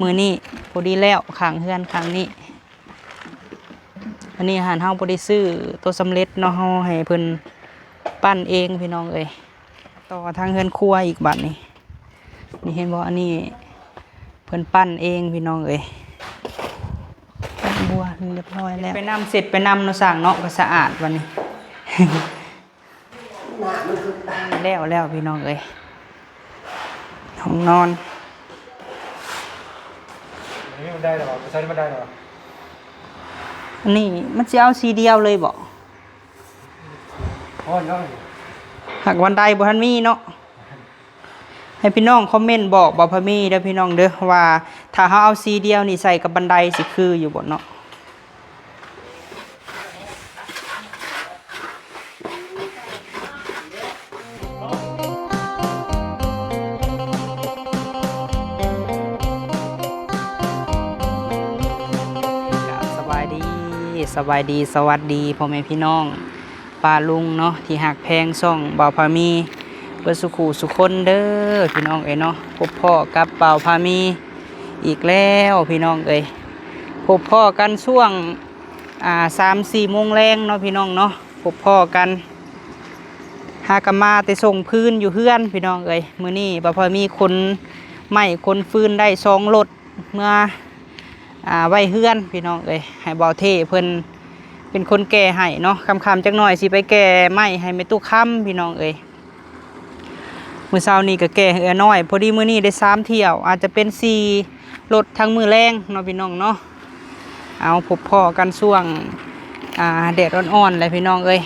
มือนี่พอดีแล้วขางเฮือนขางนี้อันนี้อาหารเฮาบ่ได้ซื้อตัวสำเร็จเนาะเฮาให้เพิ่นปั้นเองพี่น้องเอ้ยต่อทางเฮือนครัวอีกบัดนี้นี่เห็นบ่อันนี้เพิ่นปั้นเองพี่น้องเอ้ยปั้นบัวเรียบร้อยแล้วไปนำเสร็จไปนำเนาะสร้างเนาะก็สะอาดวันนี้ แล้วพี่น้องเอ้ยห้องนอนนี่มันได้หรอใช้มันได้หรออันนี้มันจะเอาสีเดียวเลยบ่อ๋อน้อยหากวันใดบ่ทันมีเนาะให้พี่น้องคอมเมนต์บอกบ่พะมีเด้อพี่น้องเด้อว่าถ้าเฮาเอาสีเดียวนี่ใส่กับบันไดสิคืออยู่บ่เนาะสบายดีสวัสดีพ่อแม่พี่น้องป้าลุงเนาะที่หักแพงซ่องบ่าวพามีเบิดสุขุสุคนเด้อพี่น้องเอ้ยเนาะพบพ่อกับบ่าวพามีอีกแล้วพี่น้องเอ้ยพบพ่อกันช่วง3-4 โมงแรงเนาะพี่น้องเนาะพบพ่อกันหากมาแต่ส่งพื้นอยู่เฮือนพี่น้องเอ้ยมื้อนี้บ่าวพามีคนไม้คนฟืนได้2 รถเมื่อไว้เฮือนพี่น้องเอ้ยให้เบาเทเพิ่นเป็นคนแก่ให้เนาะคำจักหน่อยสิไปแก่ไม้ให้แม่ตู้ค้ำพี่น้องเอ้ยมื้อเช้านี้ก็แก่เหือน้อยพอดีมื้อนี้ได้3 เที่ยวอาจจะเป็น4 รถทั้งมื้อแรงเนาะพี่น้องเนาะเอาพบพ่อกันช่วงแดดอ่อนๆเลยพี่น้องเอ้ย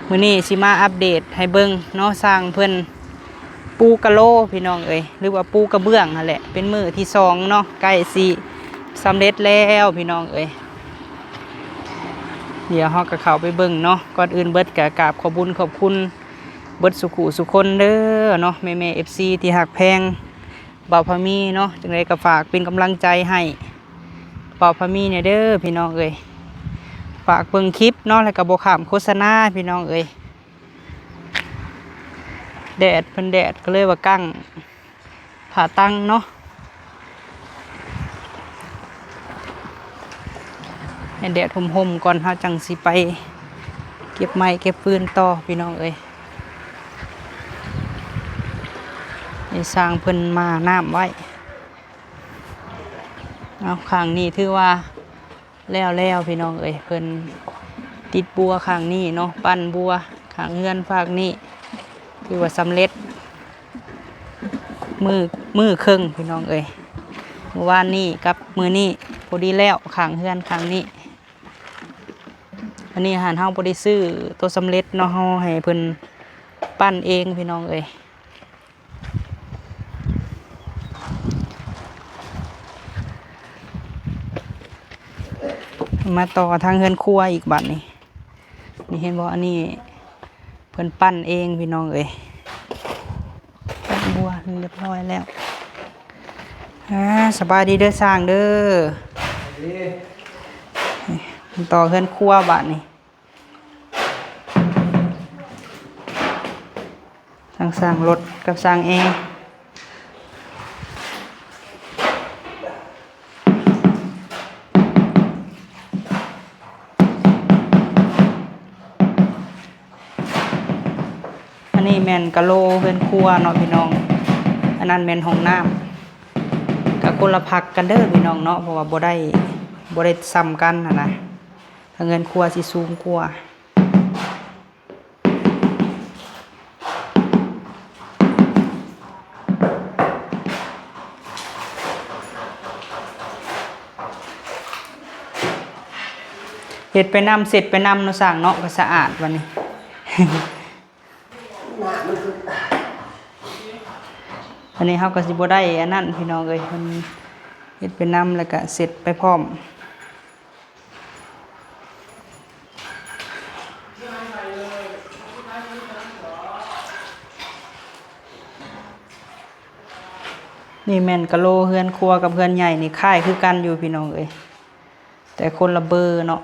มื้อนี้สิมาอัปเดตให้เบิ่งเนาะสร้างเพิ่นปูกะโลพี่น้องเอ้ยหรือว่าปูกระเบื้องนั่นแหละเป็นมื้อที่2เนาะใกล้สิสำเร็จแล้วพี่น้องเอ้ยเดี๋ยวเฮาก็เข้าไปเบิ่งเนาะก่อนอื่นเบิดก็กราบขอบคุณเบิดสุขุสุคนเด้อเนาะแม่ๆ FC ที่ฮักแพงบ่าวพามีเนาะจังไดก็ฝากเป็นกำลังใจให้บ่าวพามีเนี่ยเด้อพี่น้องเอ้ยฝากเบิ่งคลิปเนาะแล้วก็บ่ข้ามโฆษณาพี่น้องเอ้ยแดดเพิ่นแดดก็เลยว่ากั้งผ่าตั้งเนาะให้แดดห่มๆก่อนเฮาจังสิไปเก็บไม้เก็บฟืนต่อพี่น้องเอ้ยให้สร้างเพิ่นมาน้ำไว้เอาข้างนี้ถือว่าแล้วพี่น้องเอ้ยเพิ่นติดบัวข้างนี้เนาะปั้นบัวข้างเฮือนฝากนี้ถือว่าสำเร็จมือครึ่งพี่น้องเอ้ยเมื่อวานนี้กับมื้อนี้พอดีแล้วข้างเฮือนข้างนี้อันนี้อาหารเฮาบ่ได้ซื้อตัวสำเร็จเนาะเฮาให้เพิ่นปั้นเองพี่น้องเอ้ยมาต่อทางเฮือนครัวอีกบัดนี้นี่เห็นบ่อันนี้เพิ่นปั้นเองพี่น้องเอ้ยปั้นบัวเรียบร้อยแล้วสบายดีเด้อสร้างเด้อต่อเฮือนครัวบัดนี้สร้างรถกับสร้างเองอันนี้แม่นกะโลเฮือนครัวเนาะพี่น้องอันนั้นแม่นห้องน้ำกับคนละพักกันเด้อพี่น้องเนาะเพราะว่าบ่ได้ซ้ำกันนะทางเฮือนครัวสิสูงกว่าเฮ็ดไปนำเสร็จไปนำเนาะสร้างเนาะก็สะอาดวันนี้ อันนี้เขาก็สิบ่ได้อันนั้นพี่น้องเอ้ยมันเฮ็ดไปนำแล้วก็เสร็จไปพร้อมนี่แม่นกะโลเฮือนครัวกับเฮือนใหญ่นี่คล้ายคือกันอยู่พี่น้องเอ้ยแต่คนละเบอร์เนาะ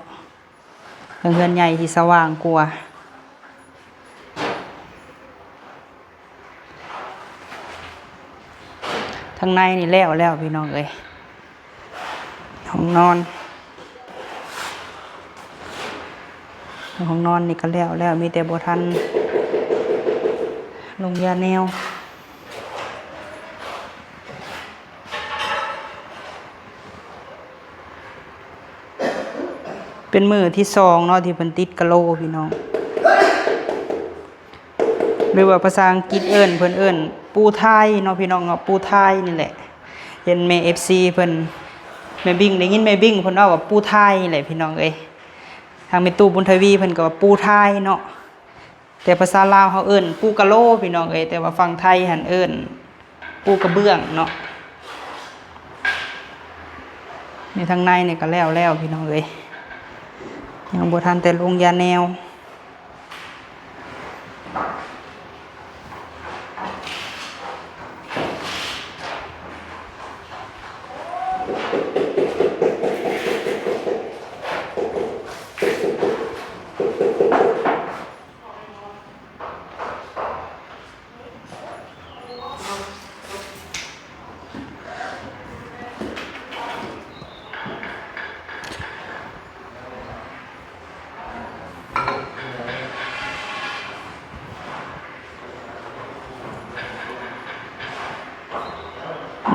เฮือนใหญ่ที่สว่างกว่าท ข้างในนี่แล้วพี่น้องเอ้ยห้องนอนนี่ก็แล้วมีแต่บ่ทันลงยาแนวเป็นมือที่2เนาะที่เพิ่นติดกะโหลพี่น้องหรือว่าภาษาอังกฤษเอิ้นเพิ่นเอิ้นปูไทยเนาะพี่น้องเนาะปูไทยนี่แหละเห็นแม่ FC เพิ่นแม่บิ่งได้ยินแม่บิ่งเพิ่นเว้าว่าปูไทยแหละพี่น้องเอ้ยทางแม่ตู้บุญทวีเพิ่นก็ว่าปูไทยเนาะแต่ภาษาลาวเขาเอิ้นปูกะโหลพี่น้องเอ้ยแต่ว่าฝั่งไทยหันเอิ้นปูกระเบื้องเนาะนี่ทางในนี่ก็แล้วพี่น้องเอ้ยยังบ่ทันแต่ลงยาแนว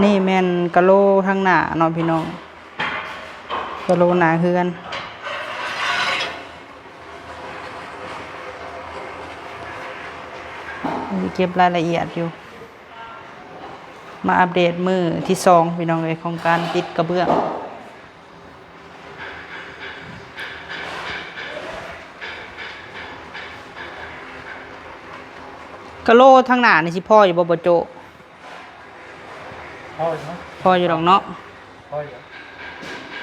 นี่แม่นกะโหลทางหน้าเนาะพี่น้องกะโหลหน้าเฮือนมีเก็บรายละเอียดอยู่มาอัปเดตมือที่2พี่น้องเอ้ยของการติดกระเบื้องกะโหลทางหน้านี่สิพ่ออยู่บ่โจพ่อใช่ไหมพ่ออยู่ดอกเนาะพ่ออยู่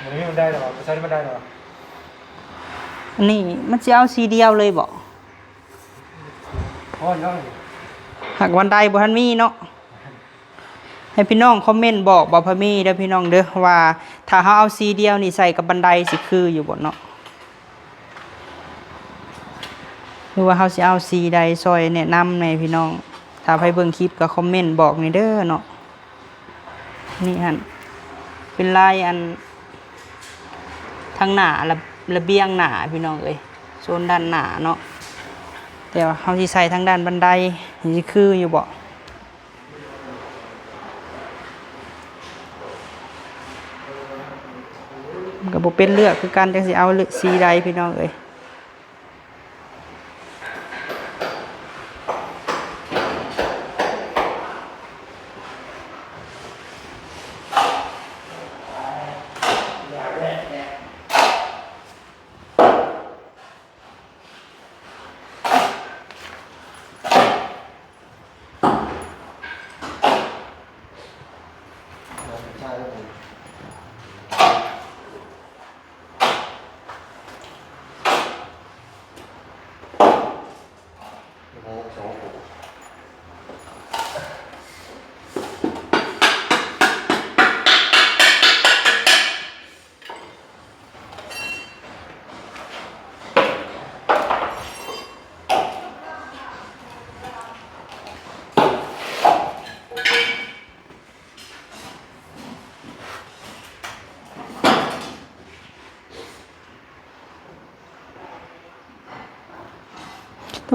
วันนี้มันได้หรอประชาชนมันได้หรออันนี้มันสิเอาสีเดียวเลยบ่ พ่ออยู่ หากวันใดบ่ทันมีเนาะให้พี่น้องคอมเมนต์บอกบ่พอมีเด้อพี่น้องเด้อว่าถ้าเฮาเอาสีเดียวนี่ใส่กับบันไดสิคืออยู่บ่เนาะหรือว่าเฮาสิเอาสีใดซอยแนะนำในพี่น้องถ้าใครเบิ่งคลิปก็คอมเมนต์บอกนี่เด้อเนาะนี่หั่นเป็นลายอันทางหน้าระเบียงหน้าพี่น้องเอ้ยโซนด้านหน้าเนาะแต่ว่าเฮาสิใส่ทางด้านบันไดสิคืออยู่บ่มันก็บ่เป็นเลือกคือกันจังสิเอาสีใดพี่น้องเอ้ย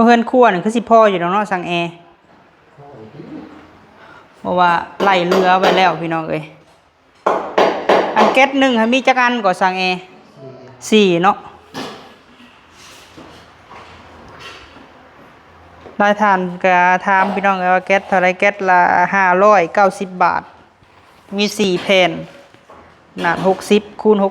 ตัวเฮือนครัวนี่คือสิพ่ออยู่ดอกเนาะสั่งแอร์เพราะว่าไล่เรือไว้แล้วพี่น้องเอ้ยอันแก๊ส1ให้มีจักอันก็สั่งแอร์4เนาะรายทานก็ถามพี่น้องเอ้ยว่าแก๊สเท่าไรแก๊สละ590 บาทมี4แผ่นขนาด60คูณ60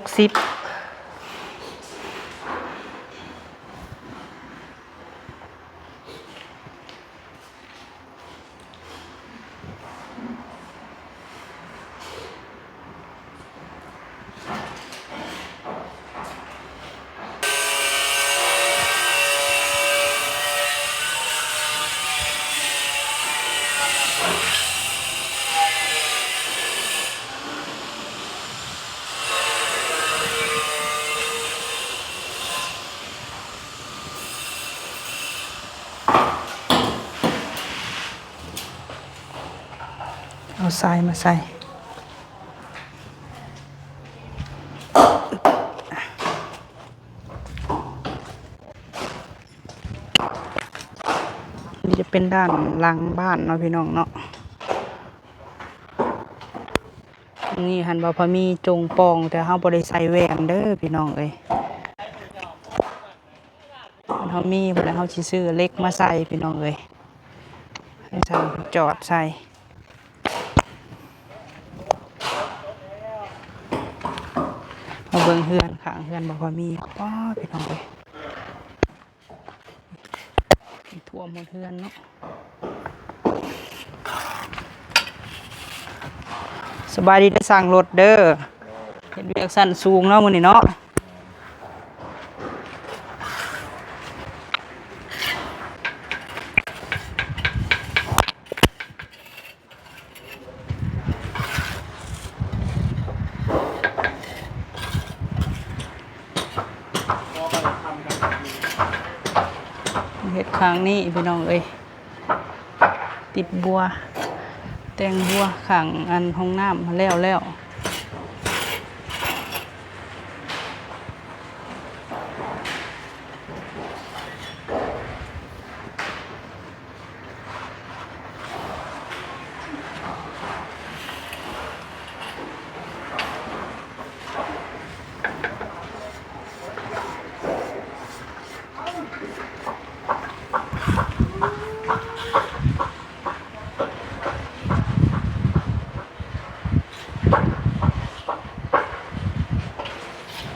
ทรายมาใส่นี่จะเป็นด้านหลังบ้านเนาะพี่น้องเนาะนี่หันบ่พอมีจงปองแต่เฮาบ่ได้ใส่แหวนเด้อพี่น้องเอ้ยเฮามีพุ่นแล้วเฮาสิซื้อเหล็กมาใส่พี่น้องเอ้ยให้ช่างจอดใส่มาเบิ่งเฮือนข้างเฮือนบ่พอมีป้อพี่น้องเอ้ยท่วมหมดเฮือนเนาะสบายดีได้สั่งรถเด้อเห็นเวียกสั้นสูงเนาะมื้อนี้เนาะเฮ็ดข้างนี้พี่น้องเอ้ยติดบัวแต่งบัวข้างอันห้องน้ำแล้ว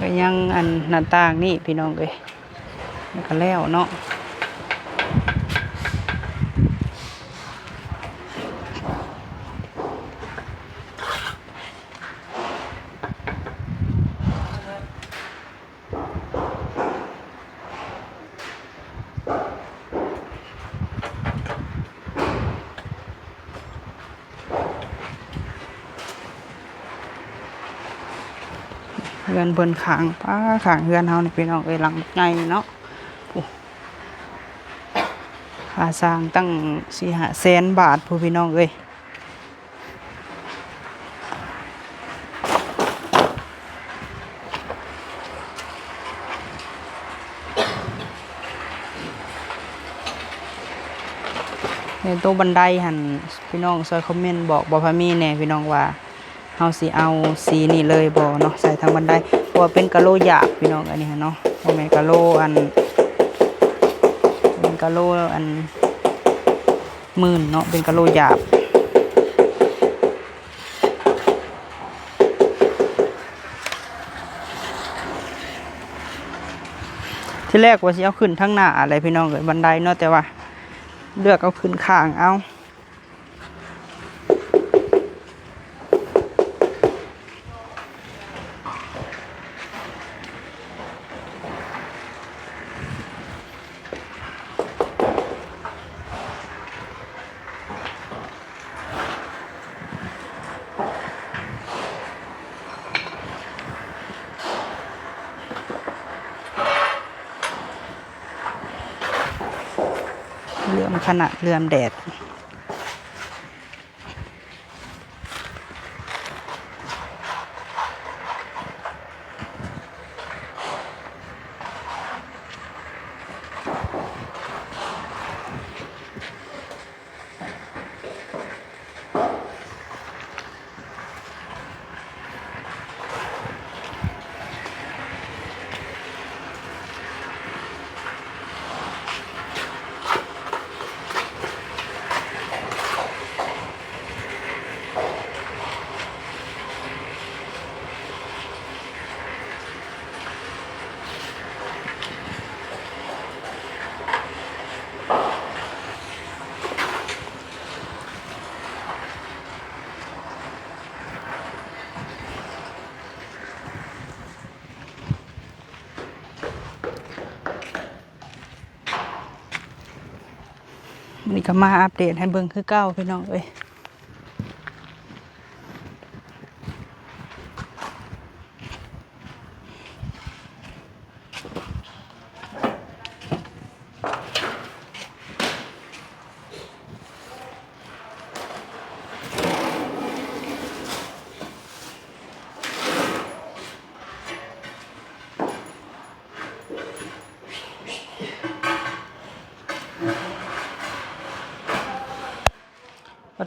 ก็ยังอันหน้าต่างนี่พี่น้องเอ้ยมันก็แล้วเนาะเฮือนเบิ่นข้างป้าข้างเฮือนเฮานี่พี่น้องเอ้ยหลังใหญ่เนาะโอ้ค่าสร้างตั้ง4-5แสนบาทผู้พี่น้องเอ้ยในโต๊ะบันไดหั่นพี่น้องช่วยคอมเมนต์บอกบ่พามีแหน่พี่น้องว่าเฮาสิเอาสีนี่เลยบ่เนาะใส่ทางบันไดเพราะว่าเป็นกะโหลหยาบพี่น้องอันนี้เนาะบ่แม่นกะโหลอันเป็นกะโหลอันมื่นเนาะเป็นกะโหลหยาบที่แรกว่าสิเอาขึ้นทางหน้าอะไรพี่น้องเอ้ยบันไดเนาะแต่ว่าเลือกเอาขึ้นข้างเอาเหลื่อมขนาดเหลื่อมแดดนี่ก็มาอัปเดตให้เบิ่งคือเก่าพี่น้องเอ้ย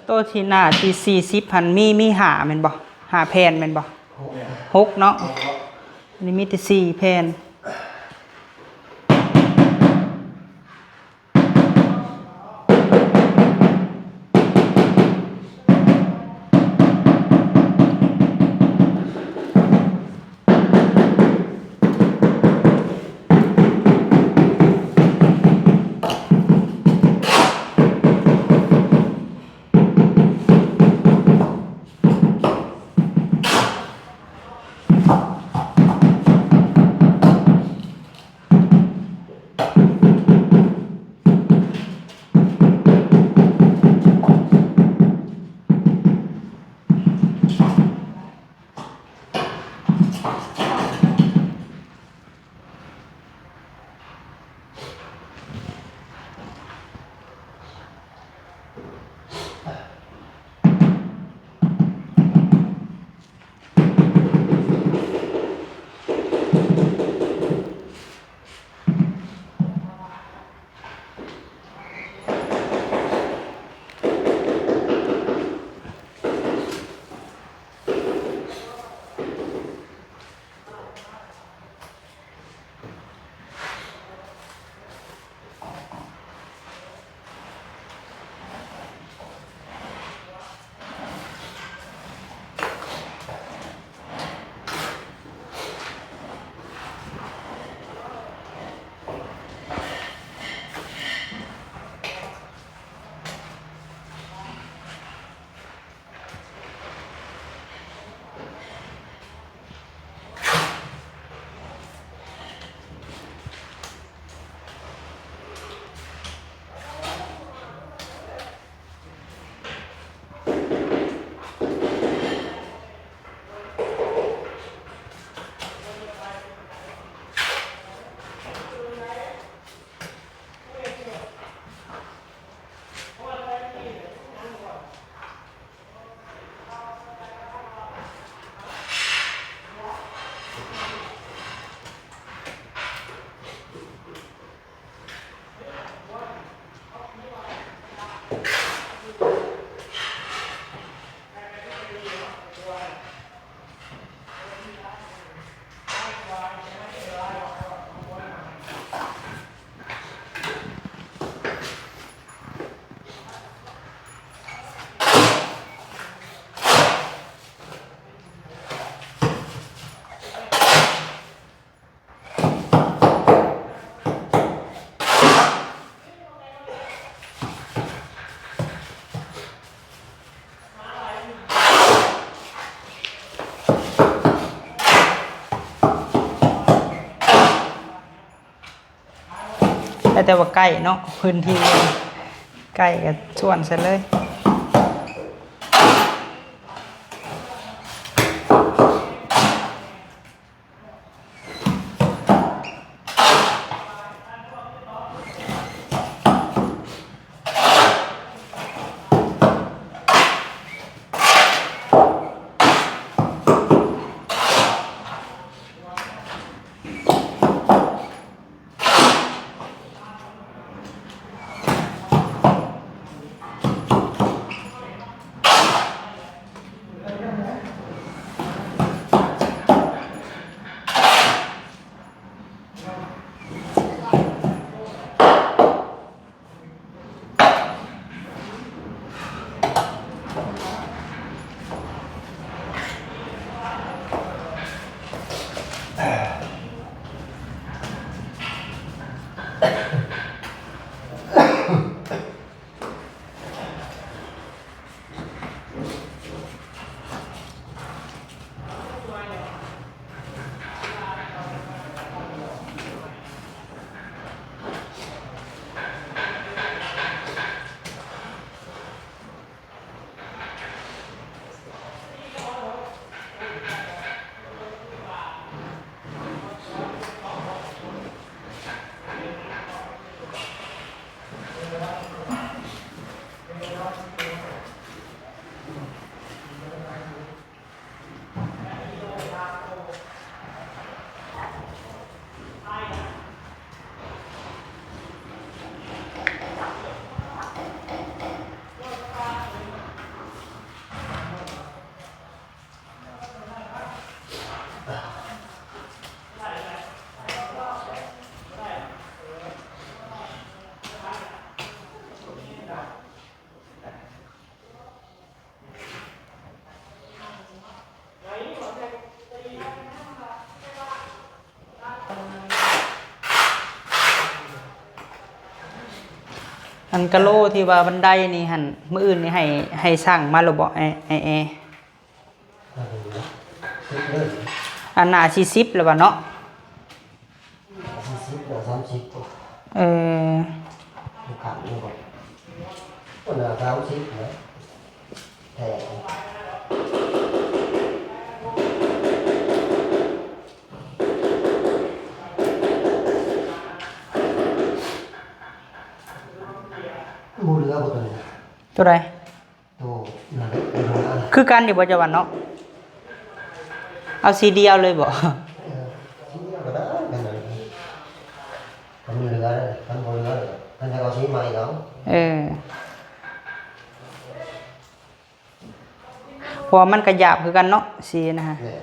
โต๊ะที่หน้าที่40พันมีหาแม่นบ่หาแผ่นแม่นบ่6เนาะอันนี้มีแต่4แผ่นแต่ว่าใกล้เนาะพื้นที่ใกล้กับชวนเสร็จเลย อันกะโลที่ว่าบันไดนี่หั่นมื้ออื่นนี่ให้สร้างมาแล้วบ่ไออันน่าสิ10แล้วบ่เนาะ40หรือ30ตัวเออลูกค้านี่บ่ตัวน่ะ30นะแต่บูเรือบ่ตัวนี้ ตัวใด ตัวนั่นเป็นหัวอัน คือกันอยู่บ่จะวันเนาะเอาสีเดียวเลยบ่ ชิ้นเดียวก็ได้กันเลยมันเรือเลยมันบนเรือเลยมันจะเอาชิ้นใหม่แล้ว เออเพอมันก็หยาบคือกันเนาะสีนะฮะ เนี่ย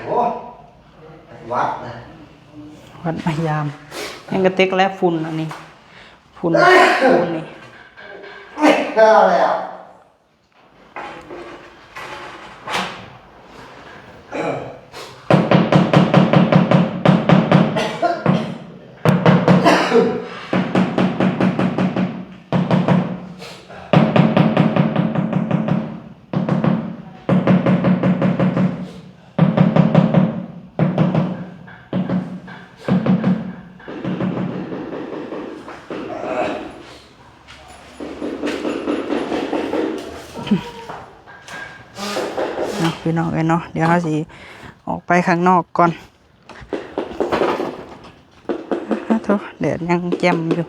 โอ้วัดนะ วัดมายามยังกระเต็กและฝุ่นอันนี้ฝุ่นปูนนี่ ก้าวแล้วเนาะพี่น้องเอ้ยเนาะเดี๋ยวเราสิออกไปข้างนอกก่อนโธ่แดดยังแจ่มอยู่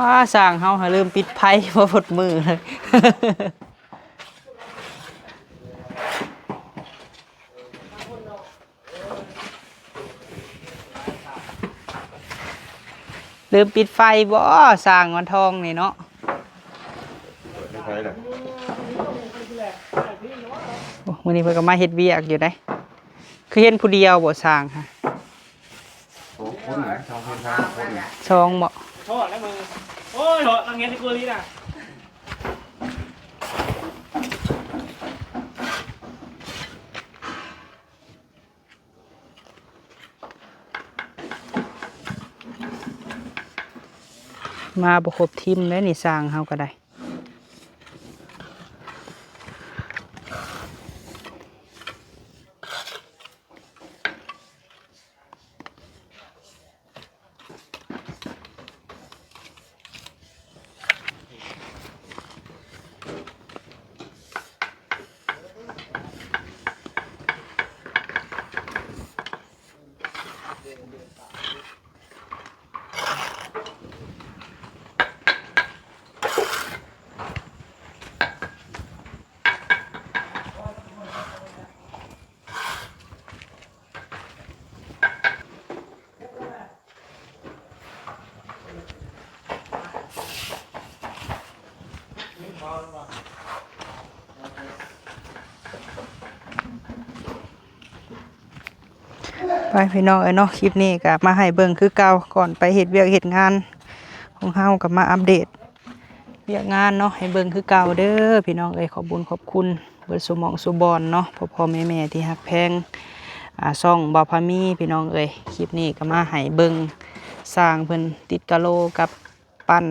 ว่าสร้างเฮาให้ลืมปิดไพ่บ่พดมือเลย ลืมปิดไฟบ่สร้างวันทองนี่เนาะ ไม่ใช่หรอก โอ้มื้อนี้เพิ่นก็มาเฮ็ดเวียกอยู่ได้คือเห็นผู้เดียวบ่สร้างฮะ โอ้คนไหนทำคนทำคนไหน ช่องบ่ โทษแล้วมึงโอ้ยโทษลังเงี้ยที่กูรีน่ะ มาบ่ครบทีมเลยนี่สร้างเฮาก็ได้ ไปพี่น้องเนาะคลิปนี้ก็มาให้เบิ่งคือเก่าก่อนไปเฮ็ดเวียกเฮ็ดงานของเฮาก็มาอัปเดตเวียกงานเนาะให้เบิ่งคือเก่าเด้อพี่น้องขอบคุญขอบคุณเบิดสุหม่องสุบอนเนาะพ่อแม่ที่ฮักแพงช่องบ่าวพามีพี่น้องคลิปนี้ก็มาให้เบิ่งสร้างเพิ่นติดกะโหลกับปั้น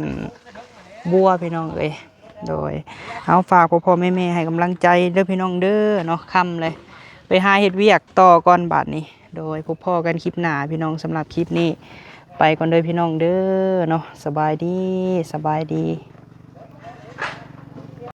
บัวพี่น้องโดยเอาฝากพ่อแม่ให้กำลังใจเด้อพี่น้องเด้อเนาะค่ำเลยไปหาเฮ็ดเวียกต่อก่อนบัดนี้โดยพบพ่อกันคลิปหน้าพี่น้องสำหรับคลิปนี้ไปก่อนเด้อพี่น้องเด้อเนาะสบายดี